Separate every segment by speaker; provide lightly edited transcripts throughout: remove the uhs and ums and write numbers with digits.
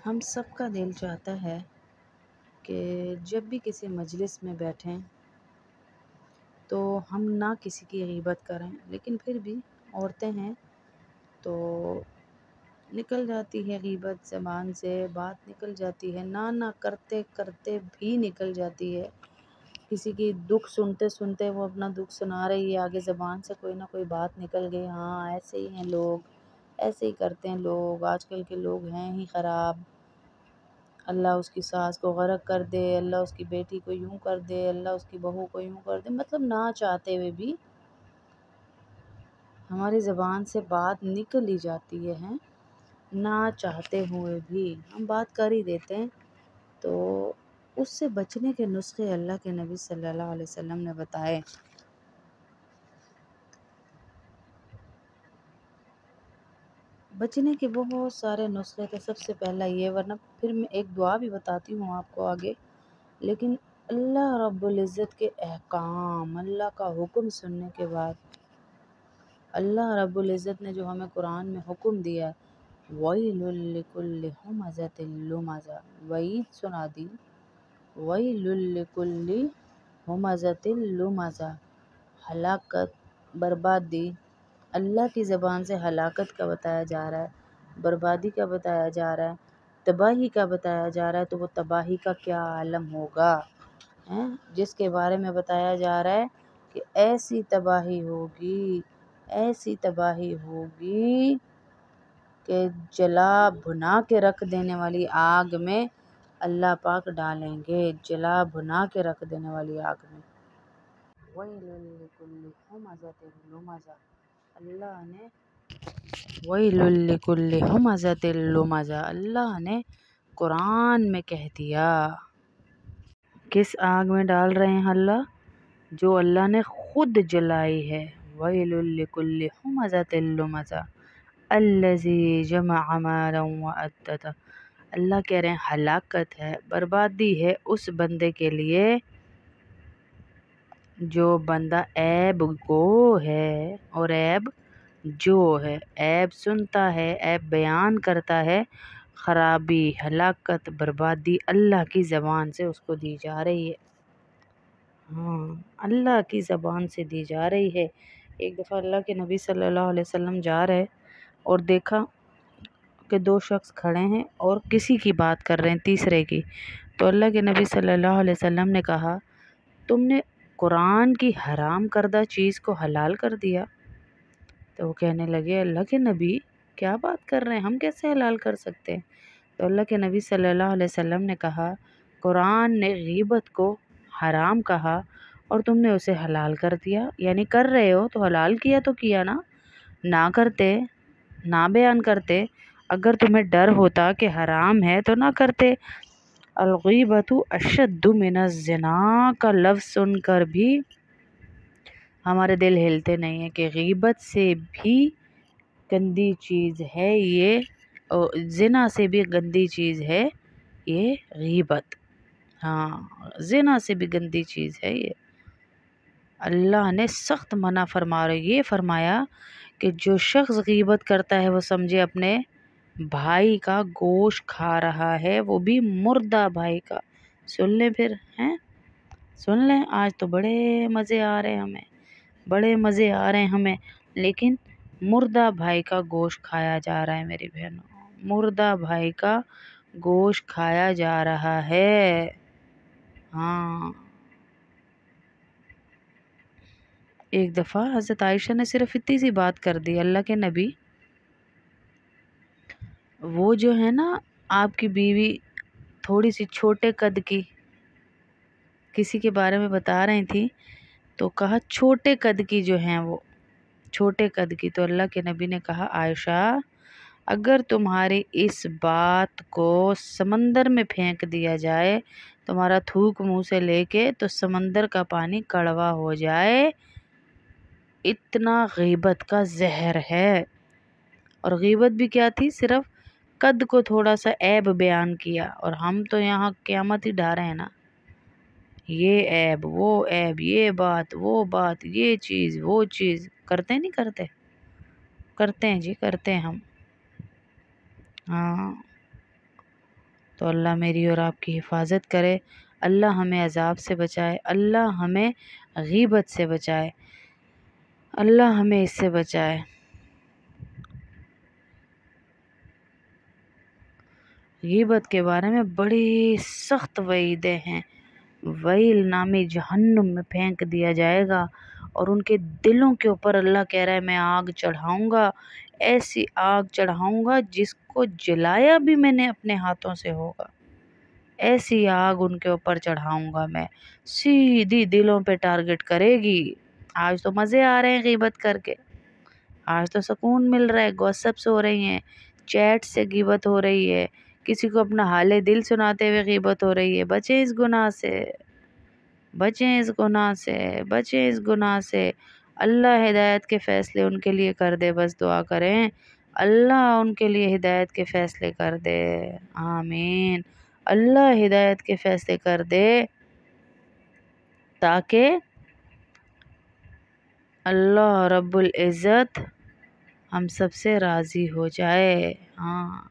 Speaker 1: ہم سب کا دل چاہتا ہے کہ جب بھی کسی مجلس میں بیٹھیں تو ہم نہ کسی کی غیبت کریں، لیکن پھر بھی عورتیں ہیں تو نکل جاتی ہے غیبت، زبان سے بات نکل جاتی ہے، نہ کرتے کرتے بھی نکل جاتی ہے۔ کسی کی دکھ سنتے سنتے وہ اپنا دکھ سنا رہی ہے، آگے زبان سے کوئی نہ کوئی بات نکل گئی، ہاں ایسے ہی ہیں لوگ، ایسے ہی کرتے ہیں لوگ، آج کل کے لوگ ہیں ہی خراب، اللہ اس کی ساس کو غرق کر دے، اللہ اس کی بیٹی کو یوں کر دے، اللہ اس کی بہو کو یوں کر دے، مطلب نہ چاہتے ہوئے بھی ہماری زبان سے بات نکل ہی جاتی ہے، نہ چاہتے ہوئے بھی ہم بات کر ہی دیتے ہیں۔ تو اس سے بچنے کے نسخے اللہ کے نبی صلی اللہ علیہ وسلم نے بتائے۔ بچنے کے بہت سارے نسخے تھے، سب سے پہلا یہ، ورنہ پھر میں ایک دعا بھی بتاتی ہوں آپ کو آگے، لیکن اللہ رب العزت کے احکام، اللہ کا حکم سننے کے بعد، اللہ رب العزت نے جو ہمیں قرآن میں حکم دیا ہے، وَيْلٌ لِكُلِّ ہُمَزَةٍ لُمَزَةٍ، وعید سنا دی، وَيْلٌ لِكُلِّ ہُمَزَةٍ لُمَزَةٍ، ہلاکت، بربادی، اللہ کی زبان سے ہلاکت کا بتایا جا رہا ہے، بربادی کا بتایا جا رہا ہے، تباہی کا بتایا جا رہا ہے، تو وہ تباہی کا کیا عالم ہوگا، جس کے بارے میں بتایا جا رہا ہے کہ ایسی تباہی ہوگی، ایسی تباہی ہوگی کہ جلا بھنا کے رکھ دینے والی آگ میں اللہ پاک ڈالیں گے، جلا بھنا کے رکھ دینے والی آگ میں۔ وَيْلٌ لِكُلِّ ہُمَزَةٍ لُمَزَةٍ، اللہ نے وَيْلٌ لِكُلِّ ہُمَزَةٍ لُمَزَةٍ، اللہ نے قرآن میں کہہ دیا۔ کس آگ میں ڈال رہے ہیں اللہ؟ جو اللہ نے خود جلائی ہے۔ وَيْلٌ لِكُلِّ ہُمَزَةٍ لُمَزَةٍ الَّذِي جَمَعَ مَالًا وَعَدَّدَهُ، اللہ کہہ رہے ہیں ہلاکت ہے، بربادی ہے اس بندے کے لیے جو بندہ عیب گو ہے اور عیب جو ہے، عیب سنتا ہے، عیب بیان کرتا ہے، خرابی، ہلاکت، بربادی اللہ کی زبان سے اس کو دی جا رہی ہے، ہاں اللہ کی زبان سے دی جا رہی ہے۔ ایک دفعہ اللہ کے نبی صلی اللہ علیہ وسلم جا رہے اور دیکھا کہ دو شخص کھڑے ہیں اور کسی کی بات کر رہے ہیں، تیسرے کی، تو اللہ کے نبی صلی اللہ علیہ وسلم نے کہا، تم نے قرآن کی حرام کردہ چیز کو حلال کر دیا؟ تو وہ کہنے لگے، اللہ کے نبی کیا بات کر رہے ہیں، ہم کیسے حلال کر سکتے ہیں؟ تو اللہ کے نبی صلی اللہ علیہ وسلم نے کہا، قرآن نے غیبت کو حرام کہا اور تم نے اسے حلال کر دیا، یعنی کر رہے ہو تو حلال کیا تو کیا نا، نہ کرتے، نہ بیان کرتے، اگر تمہیں ڈر ہوتا کہ حرام ہے تو نہ کرتے۔ الغیبۃ اشد من الزنا کا لفظ سن کر بھی ہمارے دل ہلتے نہیں ہیں کہ غیبت سے بھی گندی چیز ہے یہ، زنا سے بھی گندی چیز ہے یہ غیبت، ہاں زنا سے بھی گندی چیز ہے یہ۔ اللہ نے سخت منع فرما رہے، یہ فرمایا کہ جو شخص غیبت کرتا ہے وہ سمجھے اپنے بھائی کا گوشت کھا رہا ہے، وہ بھی مردہ بھائی کا۔ سن لیں پھر، ہیں سن لیں، آج تو بڑے مزے آ رہے ہیں ہمیں، بڑے مزے آ رہے ہیں ہمیں، لیکن مردہ بھائی کا گوشت کھایا جا رہا ہے میری بہنوں، مردہ بھائی کا گوشت کھایا جا رہا ہے، ہاں۔ ایک دفعہ حضرت عائشہ نے صرف اتنی سی بات کر دی، اللہ کے نبی وہ جو ہے نا آپ کی بیوی تھوڑی سی چھوٹے قد کی، کسی کے بارے میں بتا رہی تھی تو کہا چھوٹے قد کی جو ہیں وہ، چھوٹے قد کی، تو اللہ کے نبی نے کہا، عائشہ اگر تمہاری اس بات کو سمندر میں پھینک دیا جائے، تمہارا تھوک منہ سے لے کے تو سمندر کا پانی کڑوا ہو جائے، اتنا غیبت کا زہر ہے۔ اور غیبت بھی کیا تھی؟ صرف قد کو تھوڑا سا عیب بیان کیا، اور ہم تو یہاں قیامت ہی ڈھا رہے ہیں نا، یہ عیب وہ عیب، یہ بات وہ بات، یہ چیز وہ چیز، کرتے نہیں کرتے؟ کرتے ہیں جی، کرتے ہیں ہم، ہاں۔ تو اللہ میری اور آپ کی حفاظت کرے، اللہ ہمیں عذاب سے بچائے، اللہ ہمیں غیبت سے بچائے، اللہ ہمیں اس سے بچائے۔ غیبت کے بارے میں بڑی سخت وعیدیں ہیں۔ ویل نامی جہنم میں پھینک دیا جائے گا، اور ان کے دلوں کے اوپر اللہ کہہ رہا ہے میں آگ چڑھاؤں گا، ایسی آگ چڑھاؤں گا جس کو جلایا بھی میں نے اپنے ہاتھوں سے ہوگا، ایسی آگ ان کے اوپر چڑھاؤں گا میں، سیدھی دلوں پہ ٹارگٹ کرے گی۔ آج تو مزے آ رہے ہیں غیبت کر کے، آج تو سکون مل رہا ہے، گوسپس ہو رہی ہیں، چیٹ سے غیبت ہو رہی ہے، کسی کو اپنا حال دل سناتے ہوئے غیبت ہو رہی ہے۔ بچیں اس گناہ سے، بچیں اس گناہ سے، بچیں اس گناہ سے۔ اللہ ہدایت کے فیصلے ان کے لیے کر دے، بس دعا کریں اللہ ان کے لیے ہدایت کے فیصلے کر دے، آمین۔ اللہ ہدایت کے فیصلے کر دے تاکہ اللہ رب العزت ہم سب سے راضی ہو جائے۔ ہاں،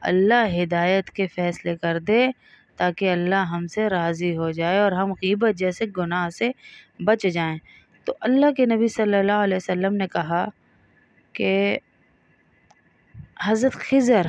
Speaker 1: اللہ ہدایت کے فیصلے کر دے تاکہ اللہ ہم سے راضی ہو جائے اور ہم غیبت جیسے گناہ سے بچ جائیں۔ تو اللہ کے نبی صلی اللہ علیہ وسلم نے کہا کہ حضرت خضر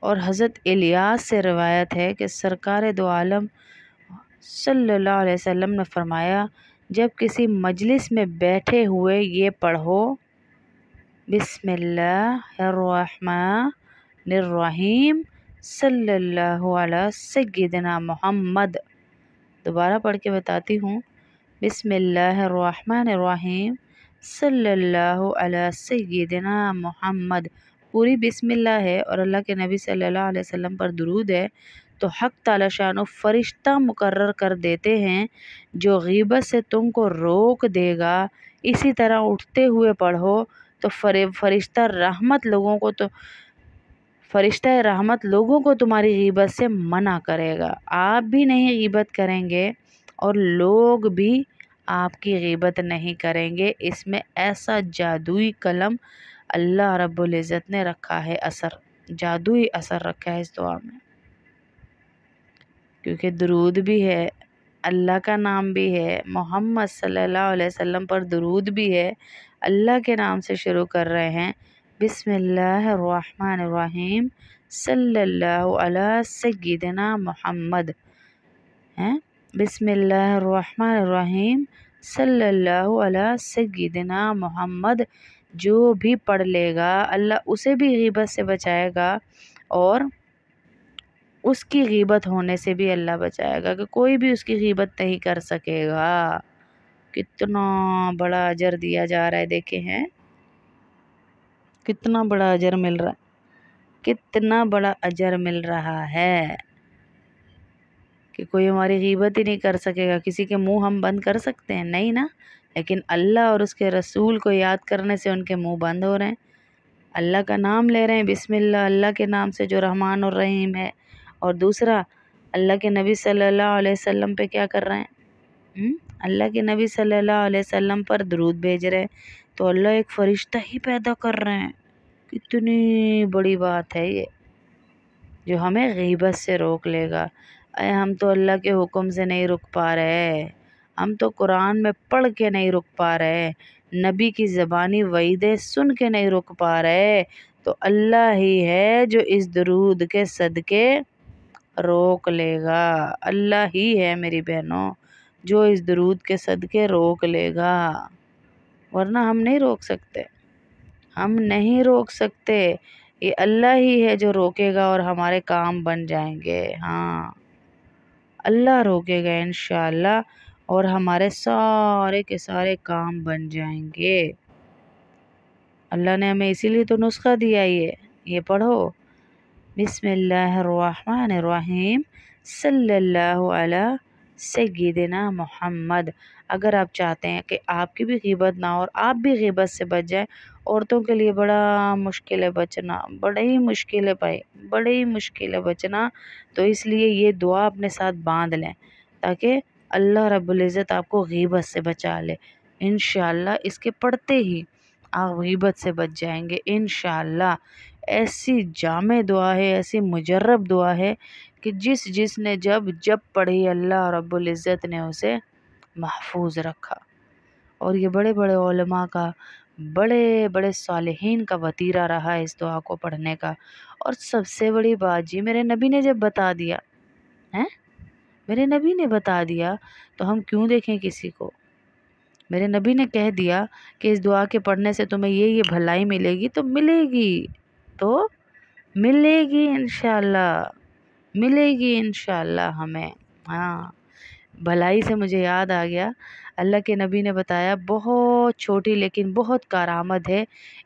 Speaker 1: اور حضرت الیاس سے روایت ہے کہ سرکار دو عالم صلی اللہ علیہ وسلم نے فرمایا، جب کسی مجلس میں بیٹھے ہوئے یہ پڑھو، بسم اللہ الرحمن الرحیم صلی اللہ علیہ سیدنا محمد۔ دوبارہ پڑھ کے بتاتی ہوں، بسم اللہ الرحمن الرحیم صلی اللہ علیہ سیدنا محمد۔ پوری بسم اللہ ہے اور اللہ کے نبی صلی اللہ علیہ وسلم پر درود ہے، تو حق تعالی شانو فرشتہ مقرر کر دیتے ہیں جو غیبت سے تم کو روک دے گا۔ اسی طرح اٹھتے ہوئے پڑھو تو فرشتہ رحمت لوگوں کو تمہاری غیبت سے منع کرے گا۔ آپ بھی نہیں غیبت کریں گے اور لوگ بھی آپ کی غیبت نہیں کریں گے۔ اس میں ایسا جادوئی کلم اللہ رب العزت نے رکھا ہے، جادوئی اثر رکھا ہے اس دعا میں، کیونکہ درود بھی ہے، اللہ کا نام بھی ہے، محمد صلی اللہ علیہ وسلم پر درود بھی ہے، اللہ کے نام سے شروع کر رہے ہیں، بسم اللہ الرحمن الرحیم صلی اللہ علیہ سیدنا محمد، بسم اللہ الرحمن الرحیم صلی اللہ علیہ سیدنا محمد۔ جو بھی پڑھ لے گا اللہ اسے بھی غیبت سے بچائے گا اور اس کی غیبت ہونے سے بھی اللہ بچائے گا، کہ کوئی بھی اس کی غیبت نہیں کر سکے گا۔ کتنا بڑا اجر دیا جا رہا ہے، دیکھیں ہیں کتنا بڑا اجر مل رہا ہے، کتنا بڑا اجر مل رہا ہے کہ کوئی ہماری غیبت ہی نہیں کر سکے گا۔ کسی کے منہ ہم بند کر سکتے ہیں؟ نہیں نا، لیکن اللہ اور اس کے رسول کو یاد کرنے سے ان کے منہ بند ہو رہے ہیں۔ اللہ کا نام لے رہے ہیں، بسم اللہ، اللہ کے نام سے جو رحمان اور رحیم ہے، اور دوسرا اللہ کے نبی صلی اللہ علیہ وسلم پہ کیا کر رہے ہیں؟ اللہ کے نبی صلی اللہ علیہ وسلم پر درود بھیج رہے ہیں، تو اللہ ایک فرشتہ ہی پیدا کر رہے ہیں۔ کتنی بڑی بات ہے یہ، جو ہمیں غیبت سے روک لے گا۔ ہم تو اللہ کے حکم سے نہیں رک پا رہے، ہم تو قرآن میں پڑھ کے نہیں رک پا رہے، نبی کی زبانی وعیدیں سن کے نہیں رک پا رہے، تو اللہ ہی ہے جو اس درود کے صدقے روک لے گا۔ اللہ ہی ہے میری بہنوں جو اس درود کے صدقے روک لے گا، ورنہ ہم نہیں روک سکتے، ہم نہیں روک سکتے۔ یہ اللہ ہی ہے جو روکے گا اور ہمارے کام بن جائیں گے۔ ہاں، اللہ روکے گا انشاءاللہ اور ہمارے سارے کے سارے کام بن جائیں گے۔ اللہ نے ہمیں اسی لیے تو نسخہ دیا، یہ پڑھو، بسم اللہ الرحمن الرحیم صلی اللہ علیہ سیدنا محمد۔ اگر آپ چاہتے ہیں کہ آپ کی بھی غیبت نہ ہو اور آپ بھی غیبت سے بچ جائیں، عورتوں کے لیے بڑا مشکل ہے بچنا، بڑی مشکل ہے بھائی، بڑی مشکل ہے بچنا، تو اس لیے یہ دعا اپنے ساتھ باندھ لیں تاکہ اللہ رب العزت آپ کو غیبت سے بچا لے۔ انشاءاللہ اس کے پڑھتے ہی آپ غیبت سے بچ جائیں گے انشاءاللہ۔ ایسی جامع دعا ہے، ایسی مجرب دعا ہے کہ جس نے جب پڑھی اللہ رب العزت نے اسے محفوظ رکھا۔ اور یہ بڑے بڑے علماء کا، بڑے بڑے صالحین کا وتیرہ رہا ہے اس دعا کو پڑھنے کا۔ اور سب سے بڑی بات جی، میرے نبی نے جب بتا دیا ہیں، میرے نبی نے بتا دیا تو ہم کیوں دیکھیں کسی کو؟ میرے نبی نے کہہ دیا کہ اس دعا کے پڑھنے سے تمہیں یہ بھلائی ملے گی، تو ملے گی، تو ملے گی انشاءاللہ، ملے گی انشاءاللہ ہمیں۔ ہاں، بھلائی سے مجھے یاد آ گیا، اللہ کے نبی نے بتایا بہت چھوٹی لیکن بہت کارآمد ہے،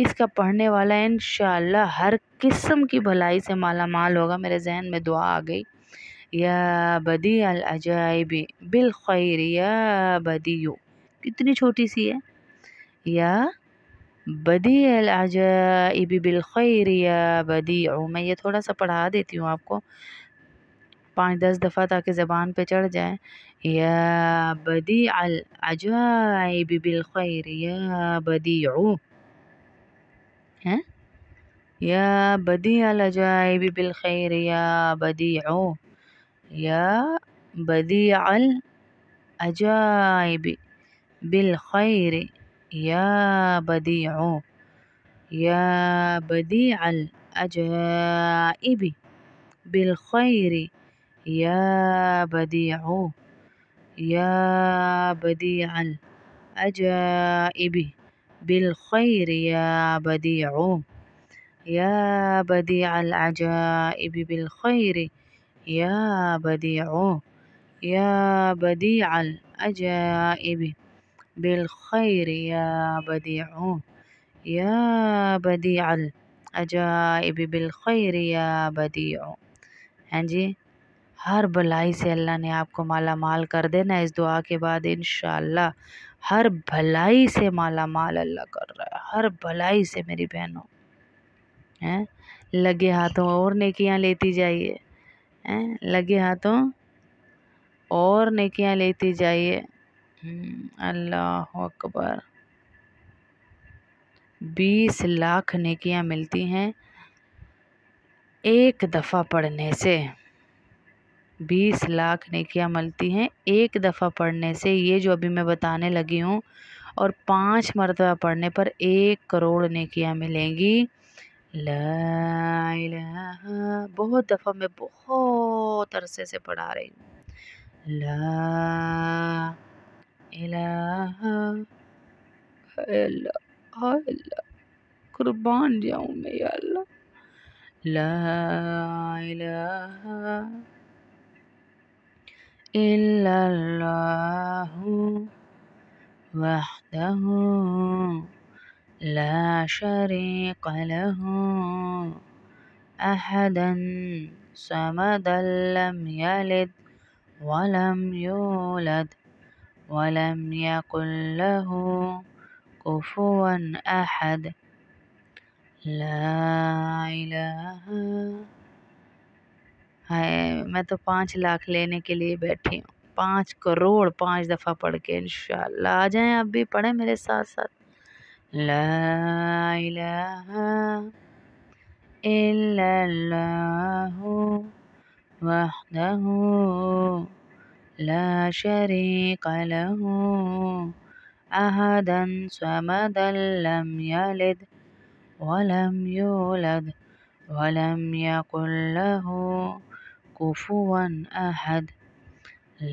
Speaker 1: اس کا پڑھنے والا انشاءاللہ ہر قسم کی بھلائی سے مالا مال ہوگا۔ میرے ذہن میں دعا آ گئی، یا بدیع العجائب بالخیر یا بدیع، کتنی چھوٹی سی ہے، یا بدیع العجائب بالخیر یا بدیع۔ میں یہ تھوڑا سا پڑھا دیتی ہوں آپ کو 5-10 دفعہ تاکہ زبان پہ چڑھ جائے۔ یا بدیع العجائب بالخیر یا بدیع، ہیں، یا بدیع العجائب بالخیر یا بدیع، یا بدیع العجائب بالخیر یا بدیع، یا بدیع العجائب بالخیر یا بدیع، یا بدیع العجائب بالخیر یا بدیع، یا بدیع العجائب بالخیر یا بدیع، یا بدیع العجائب بالخیر یا بدیع، یا بدیع العجائب بالخیر یا بدیع۔ ہیں جی، ہر بھلائی سے اللہ نے آپ کو مالا مال کر دینا اس دعا کے بعد انشاءاللہ۔ ہر بھلائی سے مالا مال اللہ کر رہا ہے، ہر بھلائی سے میری بہنوں۔ ہیں، لگے ہاتھوں اور نیکیاں لیتی جائیے، ہیں، لگے ہاتھوں اور نیکیاں لیتی جائیے۔ اللہ اکبر، 20 لاکھ نیکیاں ملتی ہیں ایک دفعہ پڑھنے سے، 20 لاکھ نیکیاں ملتی ہیں ایک دفعہ پڑھنے سے، یہ جو ابھی میں بتانے لگی ہوں، اور 5 مرتبہ پڑھنے پر 1 کروڑ نیکیاں ملیں گی۔ لا الہ، بہت دفعہ میں بہت عرصے سے پڑھا رہی ہوں، لا الہ الا اللہ، قربان جاؤں میں یا اللہ، لا الہ الا اللہ وحدہ لا شریک لہ احدا صمدا لم یلد ولم یولد ولم یکن لہ کفوا احد، لا الہ۔ میں تو 5 لاکھ لینے کے لیے بیٹھی ہوں، 5 کروڑ 5 دفعہ پڑھ کے انشاءاللہ۔ آ جائیں آپ بھی پڑھیں میرے ساتھ ساتھ، لا الہ الا اللہ وحدہ لا شریک لہ احدا صمدا لم یلد ولم یولد ولم یکن لہ کفوا احد،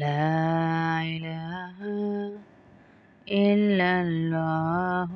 Speaker 1: لا الہ الا اللہ۔